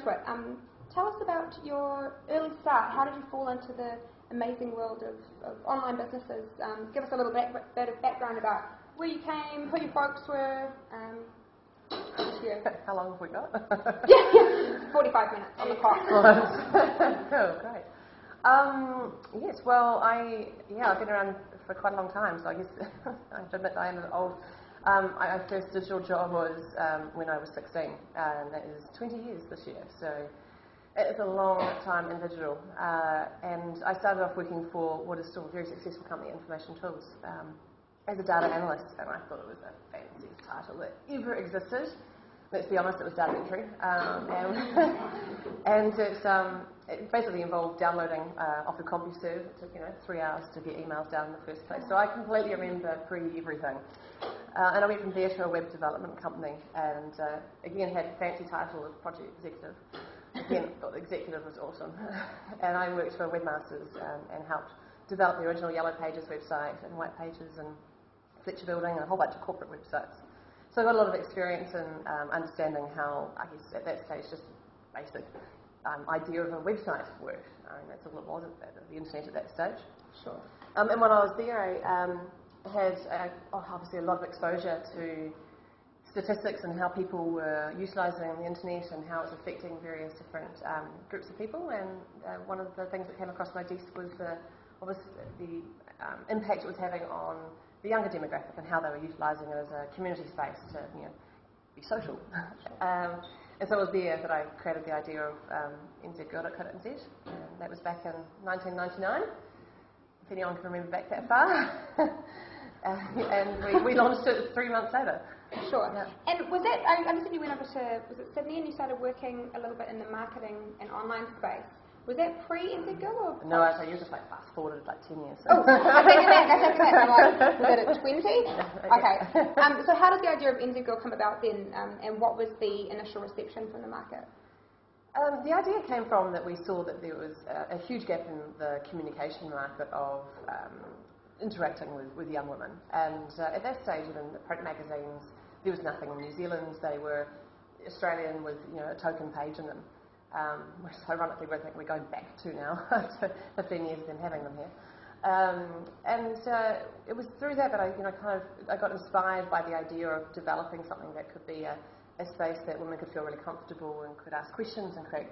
into it, tell us about your early start. How did you fall into the amazing world of online businesses? Give us a little bit of background about where you came, who your folks were. How long have we got? yeah, 45 minutes on the clock. Oh, great. Yes, well, I've been around for quite a long time, so I guess I have to admit I am old. My first digital job was when I was 16, and that is 20 years this year, so it's a long time in digital. And I started off working for what is still a very successful company, Information Tools, as a data analyst, and I thought it was the fanciest title that ever existed. Let's be honest, it was data entry. And it basically involved downloading off the CompuServe. It took 3 hours to get emails down in the first place. So I completely remember pre-everything. And I went from there to a web development company, and again had a fancy title of project executive. Again, thought the executive was awesome. And I worked for Webmasters and helped develop the original Yellow Pages website and White Pages and Fletcher Building and a whole bunch of corporate websites. So I got a lot of experience in understanding how, I guess at that stage, just basic idea of a website worked. I mean, that's all it was at the internet at that stage. Sure. And when I was there, I had obviously a lot of exposure to statistics and how people were utilising the internet and how it's affecting various different groups of people. And one of the things that came across my desk was the impact it was having on the younger demographic and how they were utilising it as a community space to be social. And so it was there that I created the idea of nzgirl.co.nz, and that was back in 1999, if anyone can remember back that far. And we launched it 3 months later. Sure. Yeah. And was that, I understand you went over to, was it Sydney, and you started working a little bit in the marketing and online space. Was that pre-nzgirl or post? No, actually, you just fast forwarded 10 years. Oh, I'm thinking that. I'm like, was it at 20? Okay. So how did the idea of nzgirl come about then, and what was the initial reception from the market? The idea came from that we saw that there was a huge gap in the communication market of interacting with young women. And at that stage, even the print magazines, there was nothing in New Zealand. They were Australian with a token page in them. Which ironically I think we're going back to now, to 15 years of them having them here. And it was through that I got inspired by the idea of developing something that could be a space that women could feel really comfortable and could ask questions and create